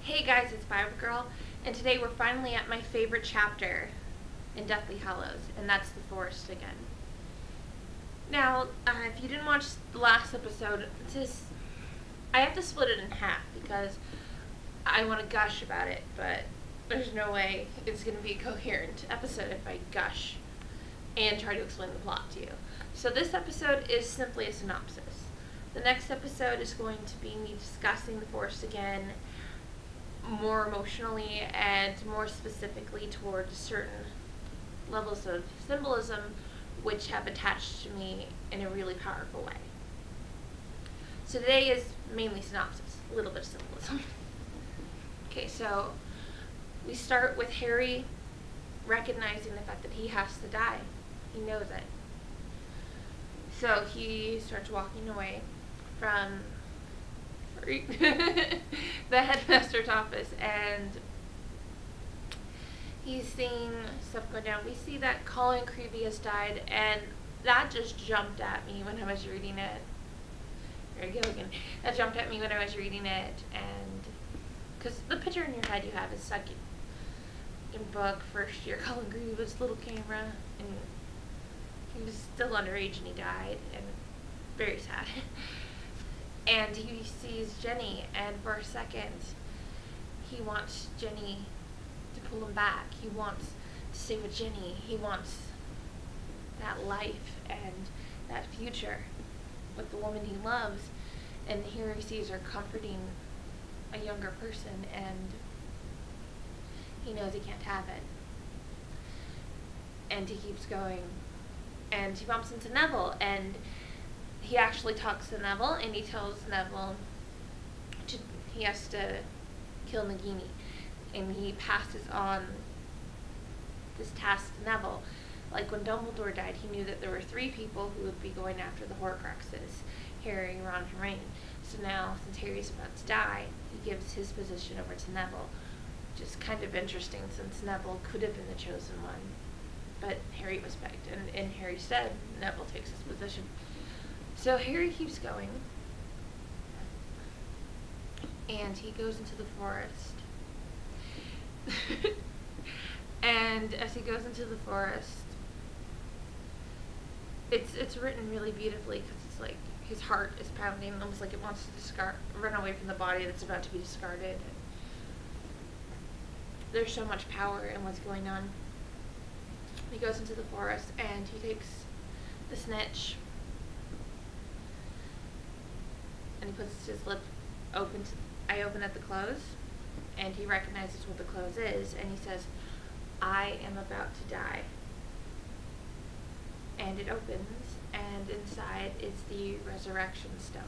Hey guys, it's Fiber Girl, and today we're finally at my favorite chapter in Deathly Hallows, and that's the forest again. Now, if you didn't watch the last episode, I have to split it in half because I want to gush about it, but there's no way it's going to be a coherent episode if I gush and try to explain the plot to you. So this episode is simply a synopsis. The next episode is going to be me discussing the forest again, more emotionally and more specifically towards certain levels of symbolism which have attached to me in a really powerful way. So today is mainly synopsis, a little bit of symbolism. Okay, so we start with Harry recognizing the fact that he has to die. He knows it. So he starts walking away from the headmaster's office, and he's seeing stuff go down. We see that Colin Creevey has died, and that just jumped at me when I was reading it. There you go again. That jumped at me when I was reading it, and because the picture in your head you have is second in book, first year, Colin Creevey was little camera, and he was still underage and he died, and very sad. And he sees Jenny, and for a second, he wants Jenny to pull him back. He wants to stay with Jenny. He wants that life and that future with the woman he loves. And here he sees her comforting a younger person, and he knows he can't have it. And he keeps going. And he bumps into Neville, and he actually talks to Neville, and he tells Neville he has to kill Nagini, and he passes on this task to Neville. Like when Dumbledore died, he knew that there were 3 people who would be going after the Horcruxes: Harry, Ron, and Hermione. So now, since Harry's about to die, he gives his position over to Neville, which is kind of interesting since Neville could have been the chosen one, but Harry was picked, and in Harry's stead, Neville takes his position. So Harry keeps going, and he goes into the forest. And as he goes into the forest, it's written really beautifully, because it's like his heart is pounding, almost like it wants to run away from the body that's about to be discarded. There's so much power in what's going on. He goes into the forest, and he takes the snitch, and he puts his lip open. I open at the close, and he recognizes what the close is, and he says, "I am about to die." And it opens, and inside is the resurrection stone.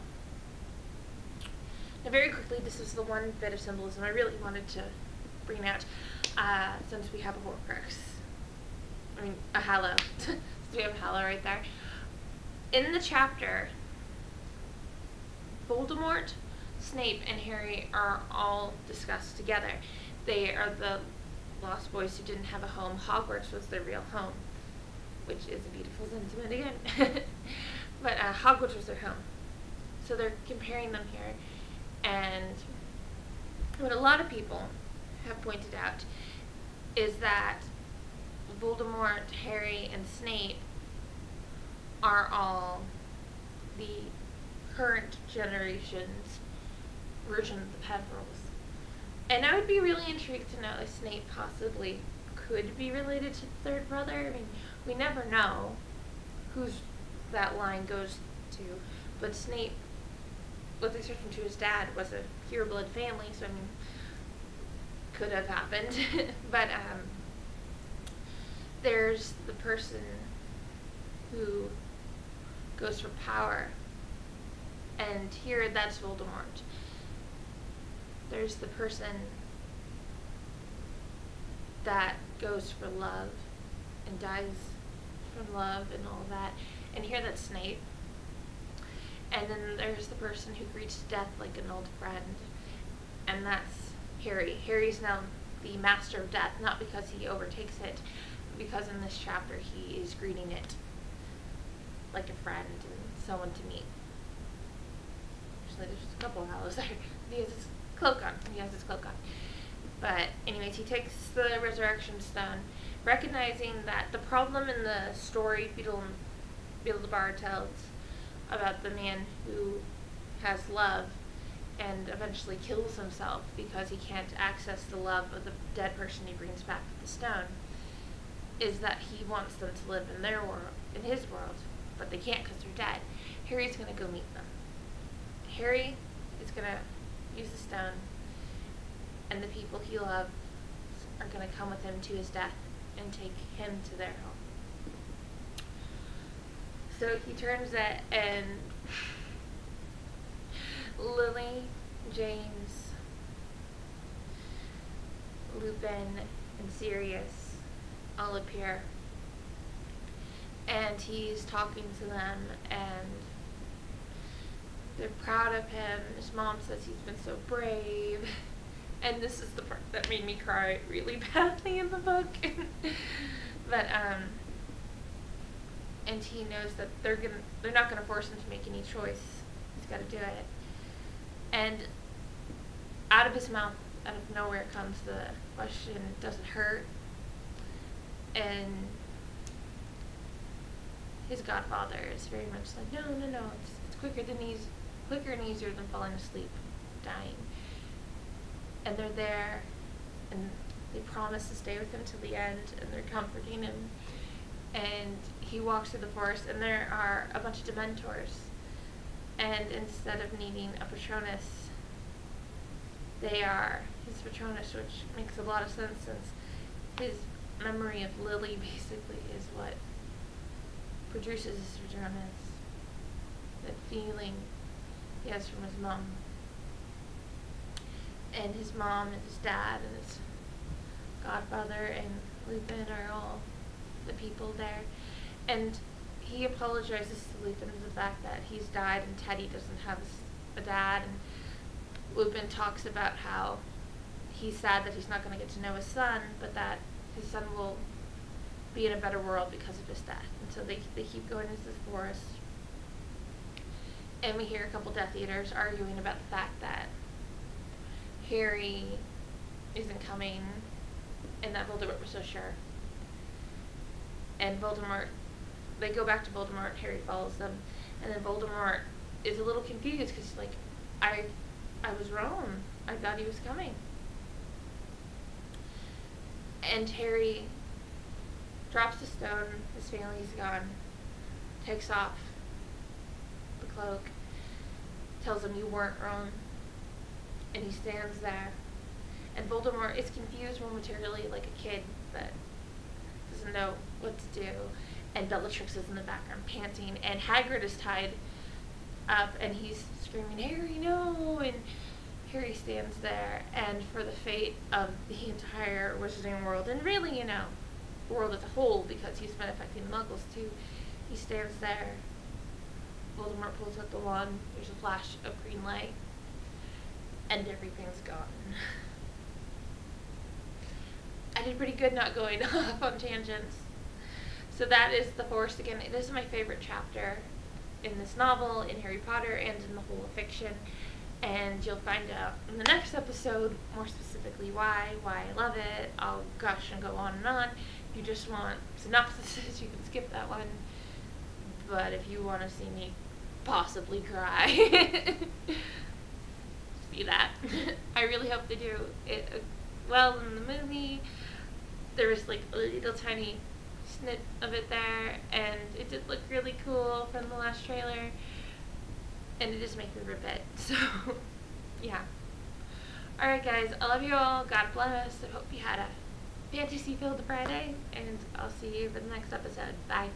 Now, very quickly, this is the one bit of symbolism I really wanted to bring out, since we have a Horcrux. I mean, a Hallow. So we have a Hallow right there. In the chapter, Voldemort, Snape, and Harry are all discussed together. They are the lost boys who didn't have a home. Hogwarts was their real home, which is a beautiful sentiment again. But Hogwarts was their home. So they're comparing them here. And what a lot of people have pointed out is that Voldemort, Harry, and Snape are all the current generation's version of the Peverils. And I would be really intrigued to know if Snape possibly could be related to the third brother. I mean, we never know whose that line goes to, but Snape, with the exception to his dad, was a pure-blood family, so I mean, could have happened. But there's the person who goes for power, and here that's Voldemort. There's the person that goes for love and dies from love and all that, and here that's Snape. And then there's the person who greets death like an old friend, and that's Harry. Harry's now the master of death, not because he overtakes it, but because in this chapter he is greeting it like a friend and someone to meet. Actually, there's a couple of Hallows there. Because cloak on. He has his cloak on. But anyways, he takes the resurrection stone, recognizing that the problem in the story Beelzebub tells about the man who has love and eventually kills himself because he can't access the love of the dead person he brings back with the stone, is that he wants them to live in their world, in his world, but they can't because they're dead. Harry's going to go meet them. Harry is going to use the stone, and the people he loves are going to come with him to his death and take him to their home. So he turns it, and Lily, James, Lupin, and Sirius all appear, and he's talking to them, and they're proud of him. His mom says he's been so brave, and this is the part that made me cry really badly in the book. But and he knows that they're not gonna force him to make any choice. He's got to do it. And out of his mouth, out of nowhere, comes the question, does it hurt? And his godfather is very much like, no, it's quicker and easier than falling asleep, dying. And they're there, and they promise to stay with him till the end, and they're comforting him. And he walks through the forest, and there are a bunch of Dementors. And instead of needing a Patronus, they are his Patronus, which makes a lot of sense since his memory of Lily basically is what produces his Patronus. That feeling he has from his mom. And his mom and his dad and his godfather and Lupin are all the people there. And he apologizes to Lupin for the fact that he's died and Teddy doesn't have a dad. And Lupin talks about how he's sad that he's not going to get to know his son, but that his son will be in a better world because of his death. And so they keep going into the forest. And we hear a couple Death Eaters arguing about the fact that Harry isn't coming and that Voldemort was so sure. And Voldemort, they go back to Voldemort, Harry follows them, and then Voldemort is a little confused because he's like, I was wrong. I thought he was coming. And Harry drops the stone, his family's gone, takes off the cloak, tells him you weren't wrong, and he stands there. And Voldemort is confused momentarily like a kid that doesn't know what to do. And Bellatrix is in the background panting, and Hagrid is tied up, and he's screaming, Harry, no! And Harry stands there, and for the fate of the entire Wizarding world, and really, the world as a whole, because he's been affecting the Muggles too, he stands there. Voldemort pulls out the wand, there's a flash of green light, and everything's gone. I did pretty good not going off on tangents. So that is The Forest Again. This is my favorite chapter in this novel, in Harry Potter, and in the whole of fiction. And you'll find out in the next episode, more specifically why I love it. I'll gush and go on and on. If you just want synopsis, you can skip that one. But if you want to see me possibly cry, see that. I really hope they do it well in the movie. There was like a little tiny snip of it there, and it did look really cool from the last trailer, and it just makes me rip it. So yeah. Alright guys, I love you all. God bless. I hope you had a fantasy-filled Friday, and I'll see you for the next episode. Bye.